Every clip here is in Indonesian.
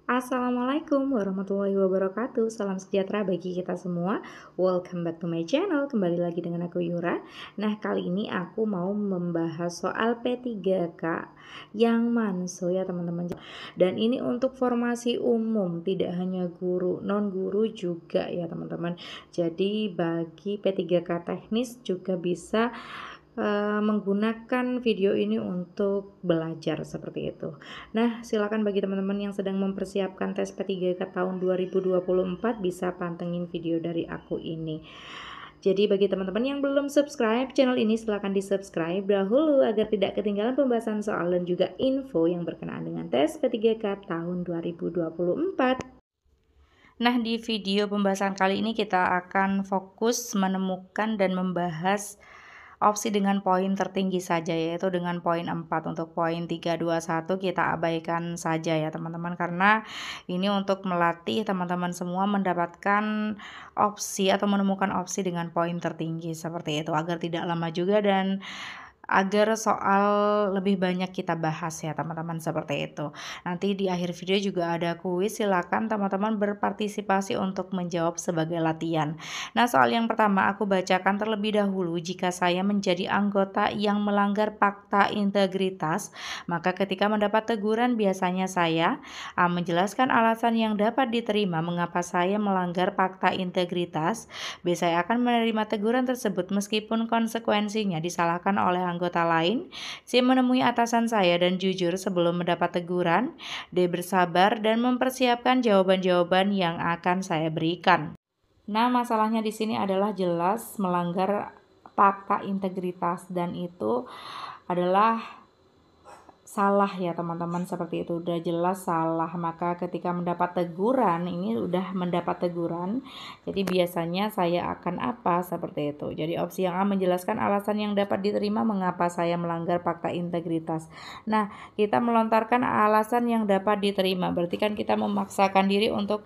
Assalamualaikum warahmatullahi wabarakatuh. Salam sejahtera bagi kita semua. Welcome back to my channel. Kembali lagi dengan aku Yura. Nah, kali ini aku mau membahas soal P3K yang manso ya teman-teman. Dan ini untuk formasi umum, tidak hanya guru, non guru juga ya teman-teman. Jadi bagi P3K teknis juga bisa menggunakan video ini untuk belajar seperti itu. Nah, silakan bagi teman-teman yang sedang mempersiapkan tes P3K tahun 2024 bisa pantengin video dari aku ini. Jadi bagi teman-teman yang belum subscribe channel ini, silahkan di subscribe dahulu agar tidak ketinggalan pembahasan soal dan juga info yang berkenaan dengan tes P3K tahun 2024. Nah, di video pembahasan kali ini kita akan fokus menemukan dan membahas opsi dengan poin tertinggi saja, yaitu dengan poin 4. Untuk poin 3, 2, 1 kita abaikan saja ya teman-teman, karena ini untuk melatih teman-teman semua mendapatkan opsi atau menemukan opsi dengan poin tertinggi seperti itu, agar tidak lama juga dan agar soal lebih banyak kita bahas ya teman-teman, seperti itu. Nanti di akhir video juga ada kuis, silakan teman-teman berpartisipasi untuk menjawab sebagai latihan. Nah, soal yang pertama aku bacakan terlebih dahulu. Jika saya menjadi anggota yang melanggar fakta integritas, maka ketika mendapat teguran biasanya saya menjelaskan alasan yang dapat diterima mengapa saya melanggar fakta integritas. B. Saya akan menerima teguran tersebut meskipun konsekuensinya disalahkan oleh anggota lain. C. Menemui atasan saya dan jujur sebelum mendapat teguran. D. Bersabar dan mempersiapkan jawaban-jawaban yang akan saya berikan. Nah, masalahnya di sini adalah jelas melanggar fakta integritas dan itu adalah salah ya teman-teman, seperti itu, udah jelas salah. Maka ketika mendapat teguran, ini udah mendapat teguran, jadi biasanya saya akan apa, seperti itu. Jadi opsi yang A, menjelaskan alasan yang dapat diterima mengapa saya melanggar fakta integritas. Nah, kita melontarkan alasan yang dapat diterima, berarti kan kita memaksakan diri untuk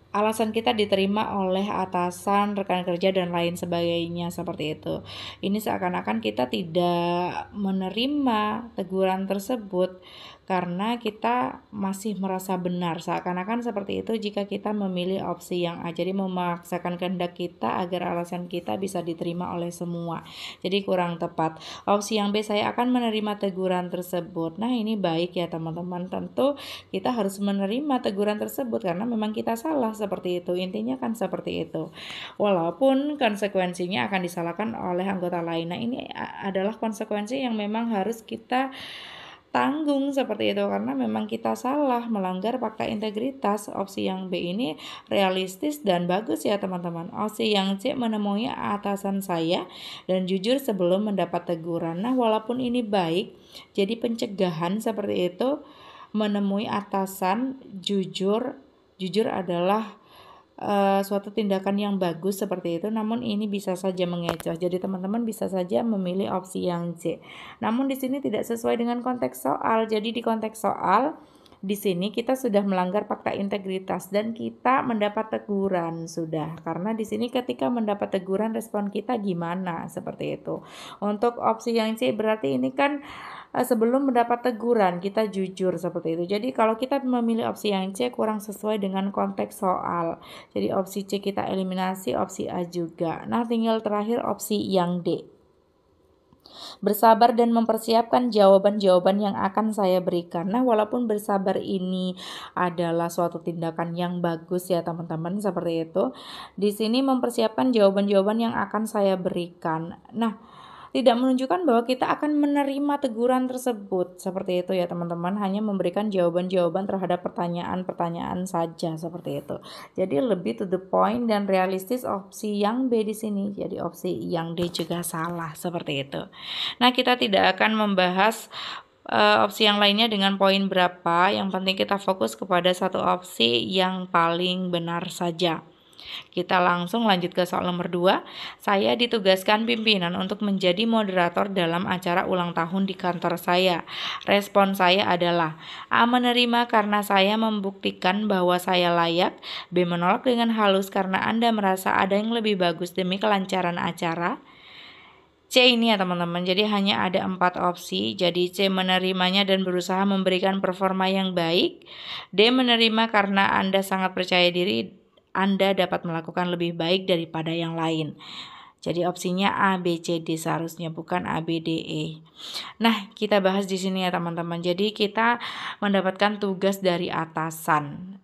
alasan kita diterima oleh atasan, rekan kerja, dan lain sebagainya, seperti itu. Ini seakan-akan kita tidak menerima teguran tersebut karena kita masih merasa benar, seakan-akan seperti itu jika kita memilih opsi yang A. Jadi memaksakan kehendak kita agar alasan kita bisa diterima oleh semua. Jadi kurang tepat. Opsi yang B, saya akan menerima teguran tersebut. Nah, ini baik ya teman-teman. Tentu kita harus menerima teguran tersebut karena memang kita salah, seperti itu. Intinya kan seperti itu. Walaupun konsekuensinya akan disalahkan oleh anggota lain. Nah, ini adalah konsekuensi yang memang harus kita tanggung, seperti itu, karena memang kita salah melanggar fakta integritas. Opsi yang B ini realistis dan bagus ya teman-teman. Opsi yang C, menemui atasan saya dan jujur sebelum mendapat teguran. Nah, walaupun ini baik, jadi pencegahan seperti itu, menemui atasan, jujur adalah suatu tindakan yang bagus, seperti itu. Namun ini bisa saja mengecoh. Jadi teman-teman bisa saja memilih opsi yang C. Namun di sini tidak sesuai dengan konteks soal. Jadi di konteks soal di sini kita sudah melanggar fakta integritas dan kita mendapat teguran sudah. Karena di sini ketika mendapat teguran respon kita gimana, seperti itu. Untuk opsi yang C berarti ini kan sebelum mendapat teguran kita jujur, seperti itu. Jadi kalau kita memilih opsi yang C kurang sesuai dengan konteks soal. Jadi opsi C kita eliminasi, opsi A juga. Nah, tinggal terakhir opsi yang D. Bersabar dan mempersiapkan jawaban-jawaban yang akan saya berikan. Nah, walaupun bersabar ini adalah suatu tindakan yang bagus ya teman-teman, seperti itu. Di sini mempersiapkan jawaban-jawaban yang akan saya berikan. Nah, tidak menunjukkan bahwa kita akan menerima teguran tersebut, seperti itu ya teman-teman. Hanya memberikan jawaban-jawaban terhadap pertanyaan-pertanyaan saja, seperti itu. Jadi lebih to the point dan realistis opsi yang B di sini. Jadi opsi yang D juga salah, seperti itu. Nah, kita tidak akan membahas opsi yang lainnya dengan poin berapa. Yang penting kita fokus kepada satu opsi yang paling benar saja. Kita langsung lanjut ke soal nomor 2. Saya ditugaskan pimpinan untuk menjadi moderator dalam acara ulang tahun di kantor saya. Respon saya adalah A, menerima karena saya membuktikan bahwa saya layak. B, menolak dengan halus karena Anda merasa ada yang lebih bagus demi kelancaran acara. C ini ya teman-teman, jadi hanya ada 4 opsi. Jadi C menerimanya dan berusaha memberikan performa yang baik. D menerima karena Anda sangat percaya diri Anda dapat melakukan lebih baik daripada yang lain. Jadi opsinya A, B, C, D seharusnya, bukan A, B, D, E. Nah, kita bahas di sini ya teman-teman. Jadi kita mendapatkan tugas dari atasan.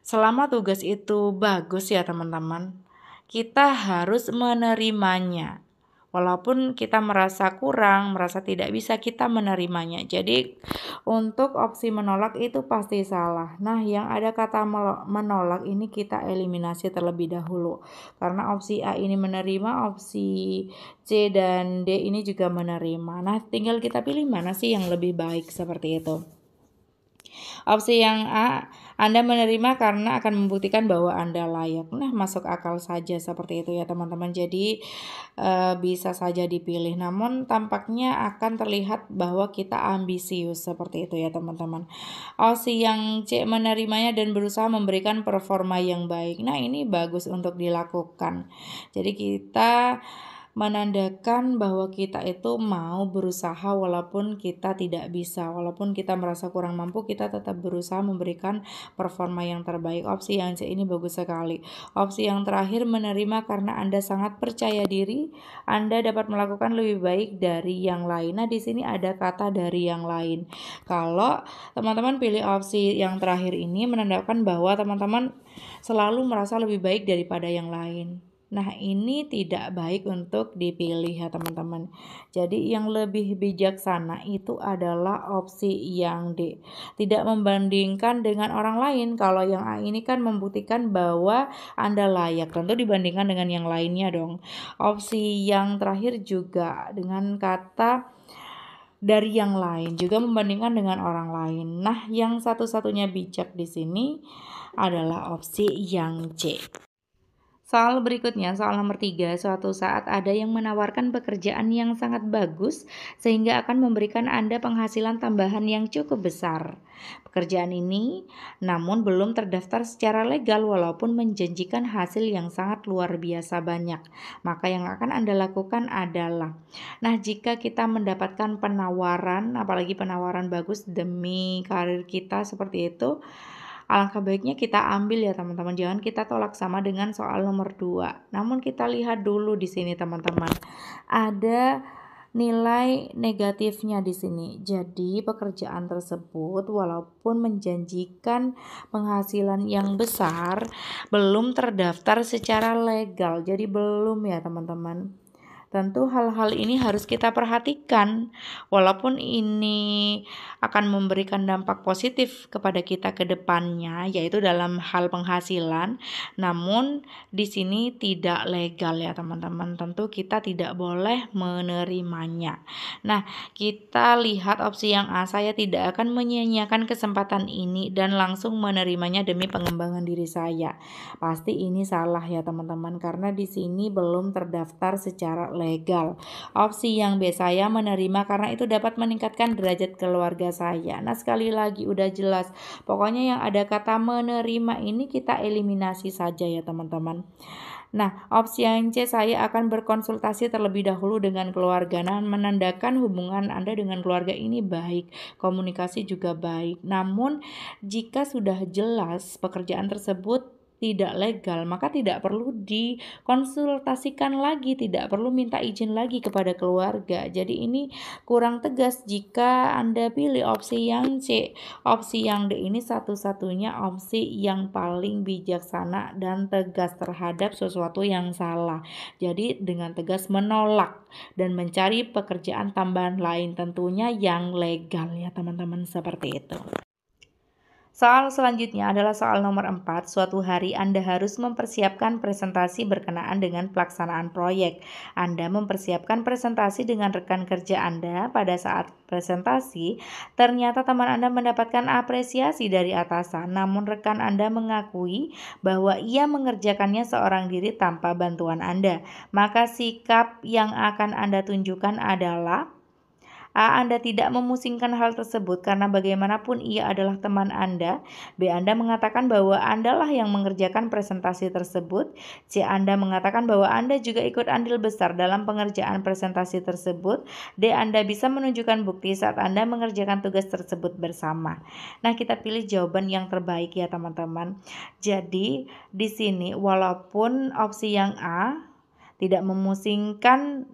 Selama tugas itu bagus ya teman-teman, kita harus menerimanya. Walaupun kita merasa kurang, merasa tidak bisa, kita menerimanya. Jadi untuk opsi menolak itu pasti salah. Nah, yang ada kata menolak ini kita eliminasi terlebih dahulu. Karena opsi A ini menerima, opsi C dan D ini juga menerima. Nah, tinggal kita pilih mana sih yang lebih baik seperti itu. Opsi yang A, Anda menerima karena akan membuktikan bahwa Anda layak. Nah, masuk akal saja seperti itu ya teman-teman. Jadi bisa saja dipilih. Namun tampaknya akan terlihat bahwa kita ambisius seperti itu ya teman-teman. Opsi yang C, menerimanya dan berusaha memberikan performa yang baik. Nah, ini bagus untuk dilakukan. Jadi kita menandakan bahwa kita itu mau berusaha walaupun kita tidak bisa, walaupun kita merasa kurang mampu, kita tetap berusaha memberikan performa yang terbaik. Opsi yang C ini bagus sekali. Opsi yang terakhir, menerima karena Anda sangat percaya diri, Anda dapat melakukan lebih baik dari yang lain. Nah, di sini ada kata dari yang lain. Kalau teman-teman pilih opsi yang terakhir ini, menandakan bahwa teman-teman selalu merasa lebih baik daripada yang lain. Nah, ini tidak baik untuk dipilih ya teman-teman. Jadi yang lebih bijaksana itu adalah opsi yang D. Tidak membandingkan dengan orang lain. Kalau yang A ini kan membuktikan bahwa Anda layak. Tentu dibandingkan dengan yang lainnya dong. Opsi yang terakhir juga dengan kata dari yang lain, juga membandingkan dengan orang lain. Nah, yang satu-satunya bijak di sini adalah opsi yang C. Soal berikutnya, soal nomor 3, suatu saat ada yang menawarkan pekerjaan yang sangat bagus sehingga akan memberikan Anda penghasilan tambahan yang cukup besar. Pekerjaan ini namun belum terdaftar secara legal walaupun menjanjikan hasil yang sangat luar biasa banyak. Maka yang akan Anda lakukan adalah, nah, jika kita mendapatkan penawaran, apalagi penawaran bagus demi karir kita seperti itu, alangkah baiknya kita ambil ya teman-teman, jangan kita tolak sama dengan soal nomor 2. Namun kita lihat dulu di sini teman-teman. Ada nilai negatifnya di sini. Jadi pekerjaan tersebut walaupun menjanjikan penghasilan yang besar, belum terdaftar secara legal. Jadi belum ya teman-teman. Tentu hal-hal ini harus kita perhatikan. Walaupun ini akan memberikan dampak positif kepada kita ke depannya, yaitu dalam hal penghasilan, namun di sini tidak legal ya teman-teman. Tentu kita tidak boleh menerimanya. Nah, kita lihat opsi yang A, saya tidak akan menyia-nyiakan kesempatan ini dan langsung menerimanya demi pengembangan diri saya. Pasti ini salah ya teman-teman, karena di sini belum terdaftar secara legal. Opsi yang B, saya menerima karena itu dapat meningkatkan derajat keluarga saya. Nah, sekali lagi udah jelas. Pokoknya yang ada kata menerima ini kita eliminasi saja ya teman-teman. Nah, opsi yang C, saya akan berkonsultasi terlebih dahulu dengan keluarga. Nah, menandakan hubungan Anda dengan keluarga ini baik, komunikasi juga baik. Namun, jika sudah jelas pekerjaan tersebut tidak legal, maka tidak perlu dikonsultasikan lagi, tidak perlu minta izin lagi kepada keluarga. Jadi ini kurang tegas jika Anda pilih opsi yang C. Opsi yang D ini satu-satunya opsi yang paling bijaksana dan tegas terhadap sesuatu yang salah. Jadi dengan tegas menolak dan mencari pekerjaan tambahan lain, tentunya yang legal ya teman-teman, seperti itu. Soal selanjutnya adalah soal nomor 4. Suatu hari Anda harus mempersiapkan presentasi berkenaan dengan pelaksanaan proyek. Anda mempersiapkan presentasi dengan rekan kerja Anda. Pada saat presentasi, ternyata teman Anda mendapatkan apresiasi dari atasan, namun rekan Anda mengakui bahwa ia mengerjakannya seorang diri tanpa bantuan Anda. Maka sikap yang akan Anda tunjukkan adalah A. Anda tidak memusingkan hal tersebut karena bagaimanapun ia adalah teman Anda. B. Anda mengatakan bahwa Anda lah yang mengerjakan presentasi tersebut. C. Anda mengatakan bahwa Anda juga ikut andil besar dalam pengerjaan presentasi tersebut. D. Anda bisa menunjukkan bukti saat Anda mengerjakan tugas tersebut bersama. Nah, kita pilih jawaban yang terbaik ya teman-teman. Jadi di sini walaupun opsi yang A tidak memusingkan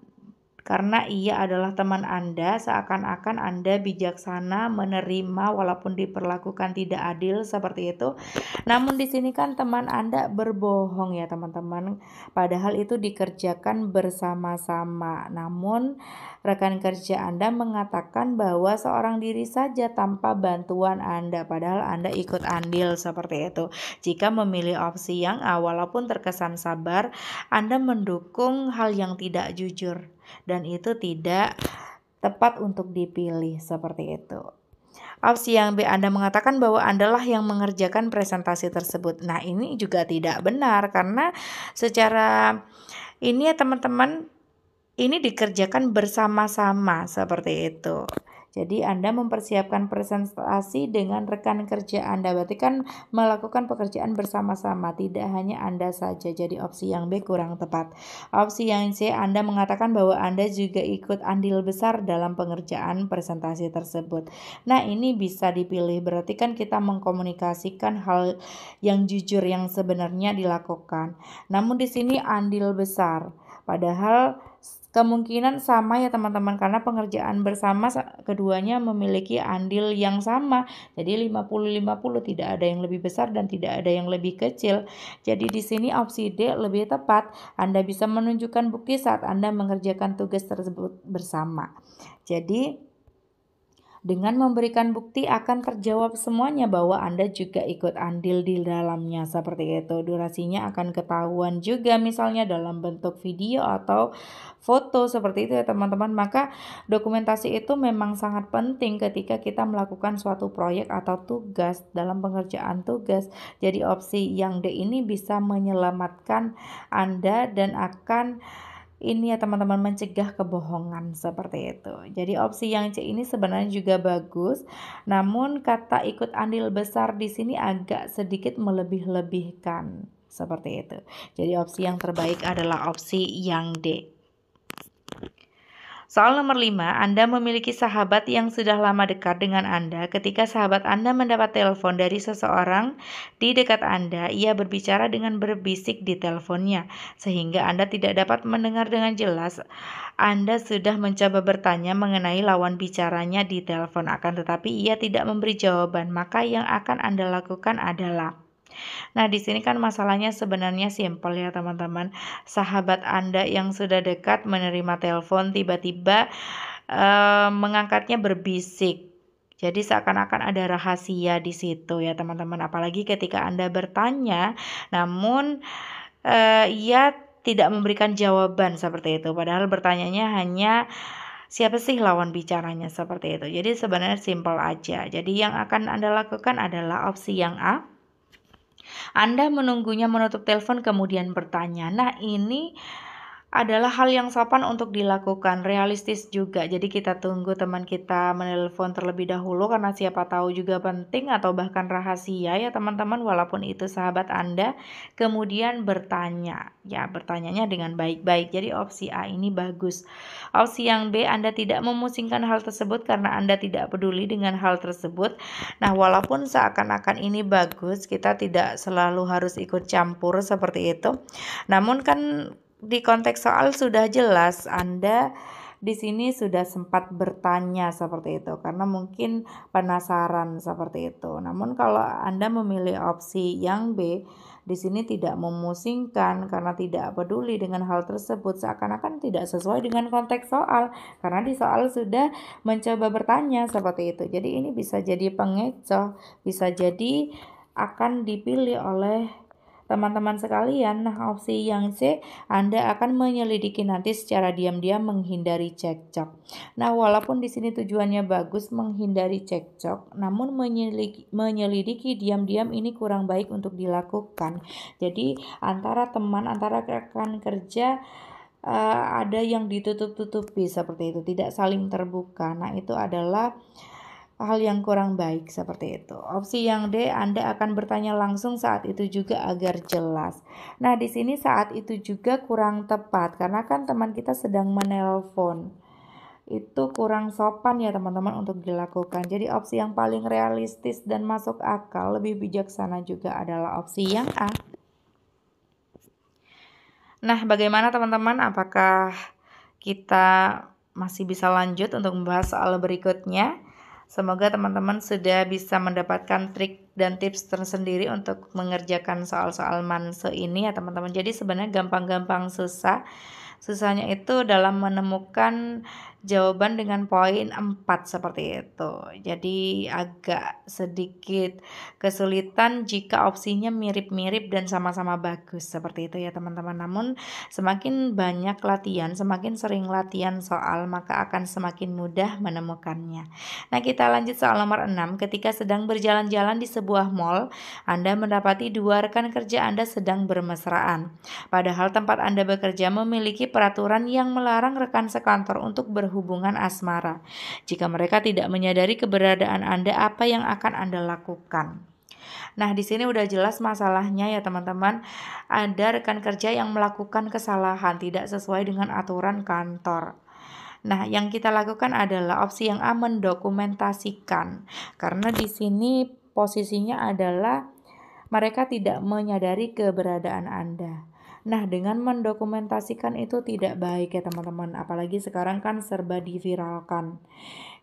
karena ia adalah teman Anda, seakan-akan Anda bijaksana menerima walaupun diperlakukan tidak adil seperti itu. Namun di sini kan teman Anda berbohong ya teman-teman. Padahal itu dikerjakan bersama-sama. Namun rekan kerja Anda mengatakan bahwa seorang diri saja tanpa bantuan Anda, padahal Anda ikut andil seperti itu. Jika memilih opsi yang A, walaupun terkesan sabar, Anda mendukung hal yang tidak jujur. Dan itu tidak tepat untuk dipilih seperti itu. Opsi yang B, Anda mengatakan bahwa Anda lah yang mengerjakan presentasi tersebut. Nah, ini juga tidak benar karena secara ini ya teman-teman, ini dikerjakan bersama-sama seperti itu. Jadi Anda mempersiapkan presentasi dengan rekan kerja Anda, berarti kan melakukan pekerjaan bersama-sama, tidak hanya Anda saja. Jadi opsi yang B kurang tepat. Opsi yang C, Anda mengatakan bahwa Anda juga ikut andil besar dalam pengerjaan presentasi tersebut. Nah, ini bisa dipilih, berarti kan kita mengkomunikasikan hal yang jujur yang sebenarnya dilakukan. Namun di sini andil besar, padahal kemungkinan sama ya teman-teman, karena pengerjaan bersama keduanya memiliki andil yang sama. Jadi 50-50, tidak ada yang lebih besar dan tidak ada yang lebih kecil. Jadi di sini opsi D lebih tepat. Anda bisa menunjukkan bukti saat Anda mengerjakan tugas tersebut bersama. Jadi dengan memberikan bukti akan terjawab semuanya bahwa Anda juga ikut andil di dalamnya seperti itu. Durasinya akan ketahuan juga misalnya dalam bentuk video atau foto seperti itu ya teman-teman. Maka dokumentasi itu memang sangat penting ketika kita melakukan suatu proyek atau tugas dalam pengerjaan tugas. Jadi opsi yang D ini bisa menyelamatkan Anda dan akan ini ya teman-teman, mencegah kebohongan seperti itu. Jadi opsi yang C ini sebenarnya juga bagus, namun kata ikut andil besar di sini agak sedikit melebih-lebihkan seperti itu. Jadi opsi yang terbaik adalah opsi yang D. Soal nomor 5, Anda memiliki sahabat yang sudah lama dekat dengan Anda. Ketika sahabat Anda mendapat telepon dari seseorang di dekat Anda, ia berbicara dengan berbisik di teleponnya, sehingga Anda tidak dapat mendengar dengan jelas. Anda sudah mencoba bertanya mengenai lawan bicaranya di telepon, akan tetapi ia tidak memberi jawaban. Maka yang akan Anda lakukan adalah, nah, di sini kan masalahnya sebenarnya simpel ya teman-teman. Sahabat Anda yang sudah dekat menerima telepon tiba-tiba mengangkatnya berbisik. Jadi seakan-akan ada rahasia di situ ya teman-teman. Apalagi ketika Anda bertanya, namun ia tidak memberikan jawaban seperti itu. Padahal bertanyanya hanya siapa sih lawan bicaranya seperti itu. Jadi sebenarnya simpel aja. Jadi yang akan Anda lakukan adalah opsi yang A. Anda menunggunya menutup telepon kemudian bertanya. Nah, ini adalah hal yang sopan untuk dilakukan, realistis juga. Jadi kita tunggu teman kita menelpon terlebih dahulu karena siapa tahu juga penting atau bahkan rahasia ya teman-teman, walaupun itu sahabat Anda. Kemudian bertanya, ya bertanyanya dengan baik-baik. Jadi opsi A ini bagus. Opsi yang B, Anda tidak memusingkan hal tersebut karena Anda tidak peduli dengan hal tersebut. Nah, walaupun seakan-akan ini bagus, kita tidak selalu harus ikut campur seperti itu. Namun kan di konteks soal sudah jelas Anda di sini sudah sempat bertanya seperti itu karena mungkin penasaran seperti itu. Namun kalau Anda memilih opsi yang B, di sini tidak memusingkan karena tidak peduli dengan hal tersebut, seakan-akan tidak sesuai dengan konteks soal karena di soal sudah mencoba bertanya seperti itu. Jadi ini bisa jadi pengecoh, bisa jadi akan dipilih oleh teman-teman sekalian. Nah, opsi yang C, Anda akan menyelidiki nanti secara diam-diam menghindari cekcok. Nah, walaupun di sini tujuannya bagus menghindari cekcok, namun menyelidiki diam-diam ini kurang baik untuk dilakukan. Jadi, antara teman, antara rekan kerja ada yang ditutup-tutupi seperti itu, tidak saling terbuka. Nah, itu adalah hal yang kurang baik seperti itu. Opsi yang D, Anda akan bertanya langsung saat itu juga agar jelas. Nah, di sini saat itu juga kurang tepat karena kan teman kita sedang menelpon. Itu kurang sopan ya teman-teman untuk dilakukan. Jadi opsi yang paling realistis dan masuk akal, lebih bijaksana juga adalah opsi yang A. Nah, bagaimana teman-teman? Apakah kita masih bisa lanjut untuk membahas soal berikutnya? Semoga teman-teman sudah bisa mendapatkan trik dan tips tersendiri untuk mengerjakan soal-soal manse ini ya teman-teman. Jadi sebenarnya gampang-gampang susah. Susahnya itu dalam menemukan jawaban dengan poin 4 seperti itu. Jadi agak sedikit kesulitan jika opsinya mirip-mirip dan sama-sama bagus seperti itu ya teman-teman. Namun semakin banyak latihan, semakin sering latihan soal, maka akan semakin mudah menemukannya. Nah, kita lanjut soal nomor 6. Ketika sedang berjalan-jalan di sebuah mall, Anda mendapati dua rekan kerja Anda sedang bermesraan. Padahal tempat Anda bekerja memiliki peraturan yang melarang rekan sekantor untuk berhubungan asmara. Jika mereka tidak menyadari keberadaan Anda, apa yang akan Anda lakukan? Nah, di sini udah jelas masalahnya ya teman-teman. Ada rekan kerja yang melakukan kesalahan tidak sesuai dengan aturan kantor. Nah, yang kita lakukan adalah opsi yang A, mendokumentasikan. Karena di sini posisinya adalah mereka tidak menyadari keberadaan Anda. Nah, dengan mendokumentasikan itu tidak baik ya teman-teman. Apalagi sekarang kan serba diviralkan.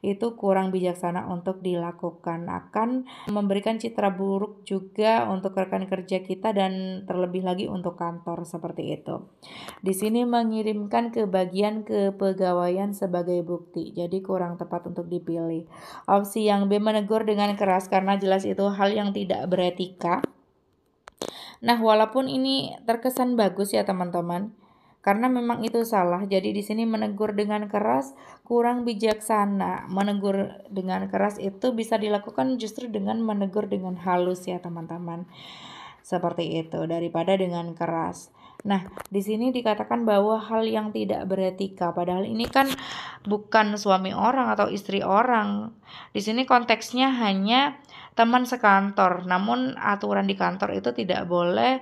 Itu kurang bijaksana untuk dilakukan. Akan memberikan citra buruk juga untuk rekan kerja kita dan terlebih lagi untuk kantor seperti itu. Di sini mengirimkan ke bagian kepegawaian sebagai bukti. Jadi kurang tepat untuk dipilih. Opsi yang B, menegur dengan keras karena jelas itu hal yang tidak beretika. Nah, walaupun ini terkesan bagus ya teman-teman, karena memang itu salah. Jadi di sini menegur dengan keras kurang bijaksana. Menegur dengan keras itu bisa dilakukan justru dengan menegur dengan halus ya teman-teman. Seperti itu daripada dengan keras. Nah, di sini dikatakan bahwa hal yang tidak beretika, padahal ini kan bukan suami orang atau istri orang. Di sini konteksnya hanya teman sekantor, namun aturan di kantor itu tidak boleh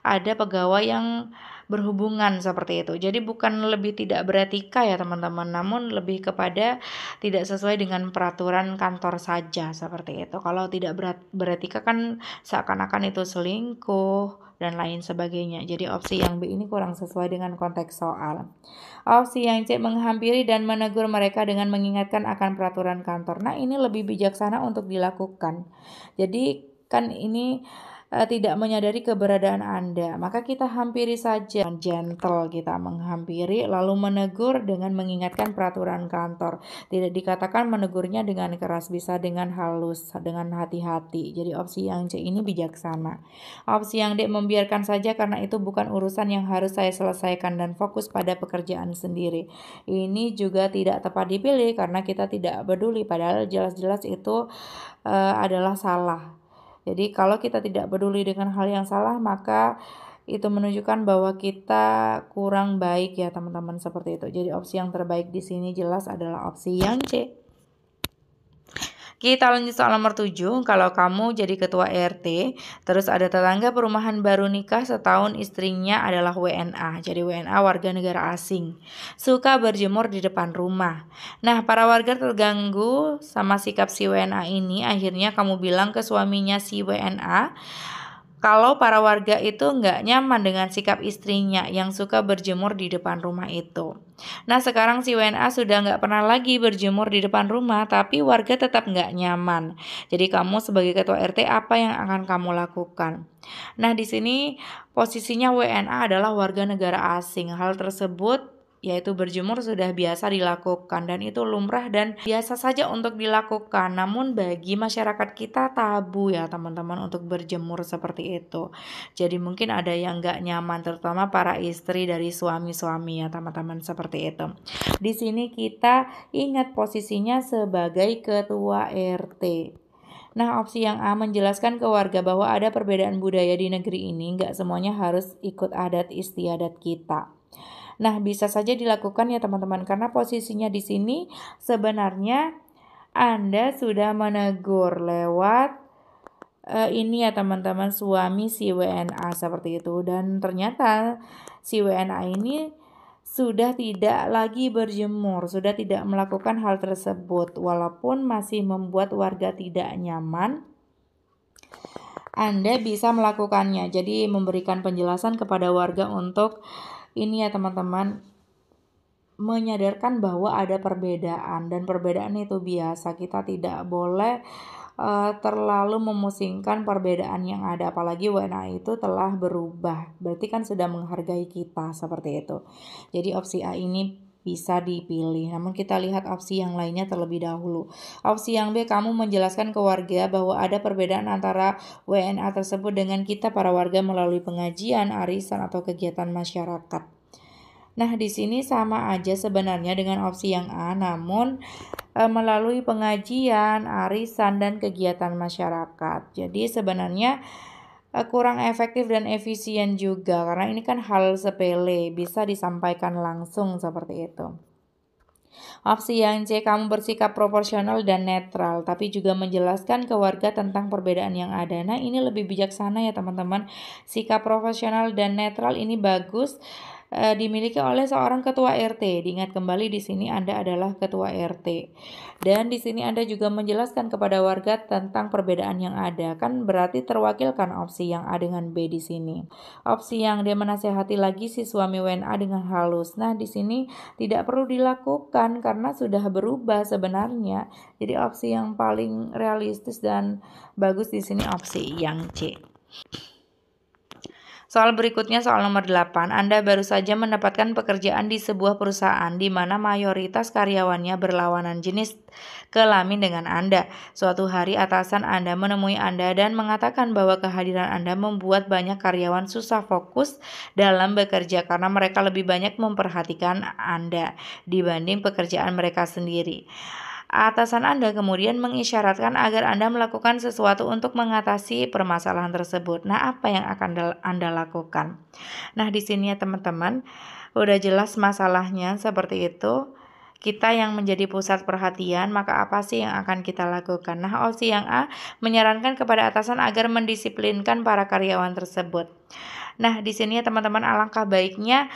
ada pegawai yang berhubungan seperti itu. Jadi bukan lebih tidak beretika ya teman-teman, namun lebih kepada tidak sesuai dengan peraturan kantor saja seperti itu. Kalau tidak beretika kan seakan-akan itu selingkuh dan lain sebagainya. Jadi opsi yang B ini kurang sesuai dengan konteks soal. Opsi yang C, menghampiri dan menegur mereka dengan mengingatkan akan peraturan kantor. Nah, ini lebih bijaksana untuk dilakukan. Jadi kan ini tidak menyadari keberadaan Anda, maka kita hampiri saja. Gentle kita menghampiri lalu menegur dengan mengingatkan peraturan kantor. Tidak dikatakan menegurnya dengan keras, bisa dengan halus, dengan hati-hati. Jadi opsi yang C ini bijaksana. Opsi yang D, membiarkan saja karena itu bukan urusan yang harus saya selesaikan dan fokus pada pekerjaan sendiri. Ini juga tidak tepat dipilih karena kita tidak peduli, padahal jelas-jelas itu adalah salah. Jadi kalau kita tidak peduli dengan hal yang salah, maka itu menunjukkan bahwa kita kurang baik ya teman-teman seperti itu. Jadi opsi yang terbaik di sini jelas adalah opsi yang C. Kita lanjut soal nomor 7. Kalau kamu jadi ketua RT, terus ada tetangga perumahan baru nikah setahun, istrinya adalah WNA. Jadi WNA warga negara asing. Suka berjemur di depan rumah. Nah, para warga terganggu sama sikap si WNA ini. Akhirnya kamu bilang ke suaminya si WNA, kalau para warga itu nggak nyaman dengan sikap istrinya yang suka berjemur di depan rumah itu. Nah, sekarang si WNA sudah nggak pernah lagi berjemur di depan rumah, tapi warga tetap nggak nyaman. Jadi kamu sebagai ketua RT, apa yang akan kamu lakukan? Nah, di sini posisinya WNA adalah warga negara asing. Hal tersebut yaitu berjemur sudah biasa dilakukan dan itu lumrah dan biasa saja untuk dilakukan. Namun bagi masyarakat kita tabu ya teman-teman untuk berjemur seperti itu. Jadi mungkin ada yang gak nyaman, terutama para istri dari suami-suami ya teman-teman seperti itu. Di sini kita ingat posisinya sebagai ketua RT. Nah, opsi yang A, menjelaskan ke warga bahwa ada perbedaan budaya di negeri ini, nggak semuanya harus ikut adat istiadat kita. Nah, bisa saja dilakukan ya teman-teman, karena posisinya di sini sebenarnya Anda sudah menegur lewat ini ya teman-teman, suami si WNA seperti itu, dan ternyata si WNA ini sudah tidak lagi berjemur, sudah tidak melakukan hal tersebut, walaupun masih membuat warga tidak nyaman. Anda bisa melakukannya, jadi memberikan penjelasan kepada warga untuk ini ya teman-teman, menyadarkan bahwa ada perbedaan, dan perbedaan itu biasa. Kita tidak boleh terlalu memusingkan perbedaan yang ada, apalagi WNA itu telah berubah, berarti kan sudah menghargai kita seperti itu. Jadi opsi A ini bisa dipilih, namun kita lihat opsi yang lainnya terlebih dahulu. Opsi yang B, kamu menjelaskan ke warga bahwa ada perbedaan antara WNA tersebut dengan kita para warga melalui pengajian, arisan, atau kegiatan masyarakat. Nah, di sini sama aja sebenarnya dengan opsi yang A, namun melalui pengajian, arisan, dan kegiatan masyarakat. Jadi sebenarnya kurang efektif dan efisien juga, karena ini kan hal sepele, bisa disampaikan langsung seperti itu. Opsi yang C, kamu bersikap proporsional dan netral, tapi juga menjelaskan ke warga tentang perbedaan yang ada. Nah, ini lebih bijaksana ya teman-teman. Sikap profesional dan netral ini bagus dimiliki oleh seorang ketua RT. Diingat kembali di sini Anda adalah ketua RT. Dan di sini Anda juga menjelaskan kepada warga tentang perbedaan yang ada. Kan berarti terwakilkan opsi yang A dengan B di sini. Opsi yang D, menasehati lagi si suami WNA dengan halus. Nah, di sini tidak perlu dilakukan karena sudah berubah sebenarnya. Jadi opsi yang paling realistis dan bagus di sini opsi yang C. Soal berikutnya, soal nomor 8. Anda baru saja mendapatkan pekerjaan di sebuah perusahaan di mana mayoritas karyawannya berlawanan jenis kelamin dengan Anda. Suatu hari atasan Anda menemui Anda dan mengatakan bahwa kehadiran Anda membuat banyak karyawan susah fokus dalam bekerja karena mereka lebih banyak memperhatikan Anda dibanding pekerjaan mereka sendiri. Atasan Anda kemudian mengisyaratkan agar Anda melakukan sesuatu untuk mengatasi permasalahan tersebut. Nah, apa yang akan Anda lakukan? Nah, di sini ya teman-teman, udah jelas masalahnya seperti itu. Kita yang menjadi pusat perhatian, maka apa sih yang akan kita lakukan? Nah, opsi yang A, menyarankan kepada atasan agar mendisiplinkan para karyawan tersebut. Nah, di sini ya teman-teman, alangkah baiknya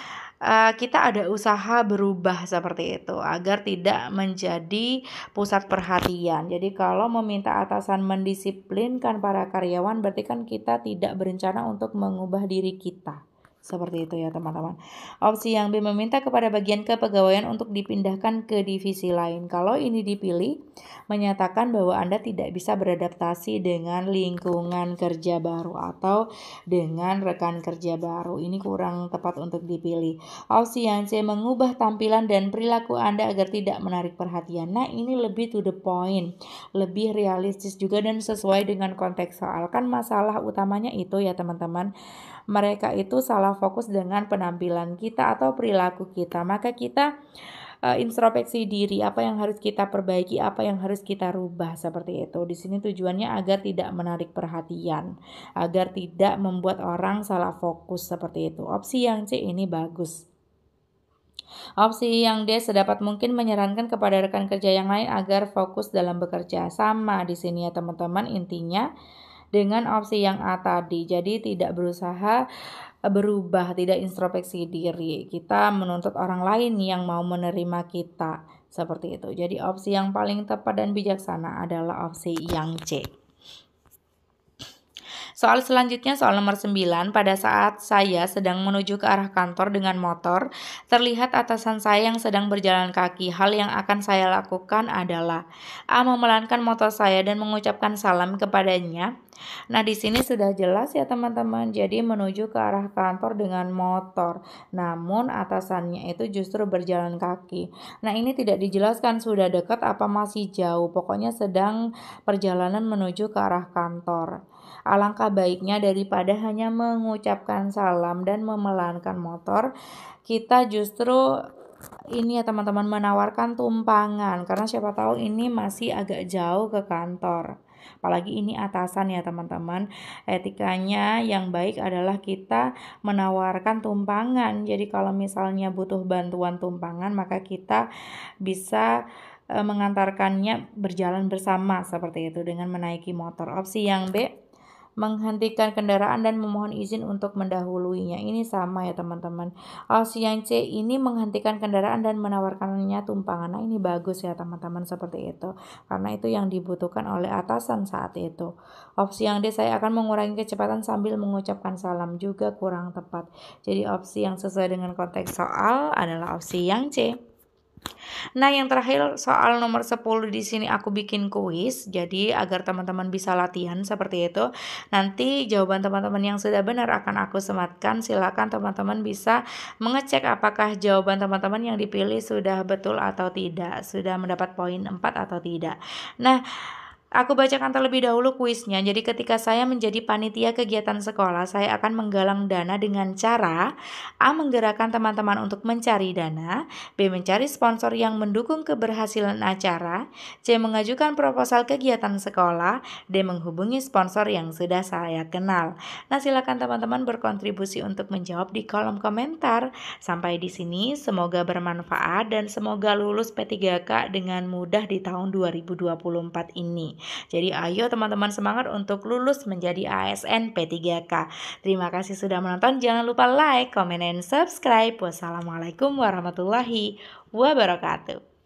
kita ada usaha berubah seperti itu agar tidak menjadi pusat perhatian. Jadi kalau meminta atasan mendisiplinkan para karyawan, berarti kan kita tidak berencana untuk mengubah diri kita. Seperti itu ya teman-teman. Opsi yang B, meminta kepada bagian kepegawaian untuk dipindahkan ke divisi lain. Kalau ini dipilih, menyatakan bahwa Anda tidak bisa beradaptasi dengan lingkungan kerja baru atau dengan rekan kerja baru. Ini kurang tepat untuk dipilih. Opsi yang C, mengubah tampilan dan perilaku Anda agar tidak menarik perhatian. Nah, ini lebih to the point, lebih realistis juga dan sesuai dengan konteks soal. Kan masalah utamanya itu ya teman-teman. Mereka itu salah fokus dengan penampilan kita atau perilaku kita. Maka kita introspeksi diri, apa yang harus kita perbaiki, apa yang harus kita rubah seperti itu. Di sini tujuannya agar tidak menarik perhatian, agar tidak membuat orang salah fokus seperti itu. Opsi yang C ini bagus. Opsi yang D, sedapat mungkin menyarankan kepada rekan kerja yang lain agar fokus dalam bekerja. Sama di sini ya teman-teman, intinya dengan opsi yang A tadi. Jadi tidak berusaha berubah, tidak introspeksi diri. Kita menuntut orang lain yang mau menerima kita. Seperti itu. Jadi opsi yang paling tepat dan bijaksana adalah opsi yang C. Soal selanjutnya, soal nomor 9. Pada saat saya sedang menuju ke arah kantor dengan motor, terlihat atasan saya yang sedang berjalan kaki. Hal yang akan saya lakukan adalah A, memelankan motor saya dan mengucapkan salam kepadanya. Nah, di sini sudah jelas ya teman-teman. Jadi menuju ke arah kantor dengan motor, namun atasannya itu justru berjalan kaki. Nah, ini tidak dijelaskan sudah dekat apa masih jauh. Pokoknya sedang perjalanan menuju ke arah kantor. Alangkah baiknya daripada hanya mengucapkan salam dan memelankan motor, kita justru ini ya teman-teman menawarkan tumpangan, karena siapa tahu ini masih agak jauh ke kantor. Apalagi ini atasan ya teman-teman. Etikanya yang baik adalah kita menawarkan tumpangan. Jadi kalau misalnya butuh bantuan tumpangan, maka kita bisa mengantarkannya berjalan bersama seperti itu dengan menaiki motor. Opsi yang B, menghentikan kendaraan dan memohon izin untuk mendahuluinya. Ini sama ya teman-teman. Opsi yang C ini menghentikan kendaraan dan menawarkannya tumpangan. Nah ini bagus ya teman-teman seperti itu. Karena itu yang dibutuhkan oleh atasan saat itu. Opsi yang D, saya akan mengurangi kecepatan sambil mengucapkan salam, juga kurang tepat. Jadi opsi yang sesuai dengan konteks soal adalah opsi yang C. Nah, yang terakhir soal nomor 10 di sini aku bikin kuis. Jadi agar teman-teman bisa latihan seperti itu. Nanti jawaban teman-teman yang sudah benar akan aku sematkan. Silakan teman-teman bisa mengecek apakah jawaban teman-teman yang dipilih sudah betul atau tidak, sudah mendapat poin 4 atau tidak. Nah, aku bacakan terlebih dahulu kuisnya. Jadi ketika saya menjadi panitia kegiatan sekolah, saya akan menggalang dana dengan cara A. Menggerakkan teman-teman untuk mencari dana, B. Mencari sponsor yang mendukung keberhasilan acara, C. Mengajukan proposal kegiatan sekolah, D. Menghubungi sponsor yang sudah saya kenal. Nah, silakan teman-teman berkontribusi untuk menjawab di kolom komentar. Sampai di sini, semoga bermanfaat dan semoga lulus P3K dengan mudah di tahun 2024 ini. Jadi ayo teman-teman semangat untuk lulus menjadi ASN P3K. Terima kasih sudah menonton. Jangan lupa like, comment, and subscribe. Wassalamualaikum warahmatullahi wabarakatuh.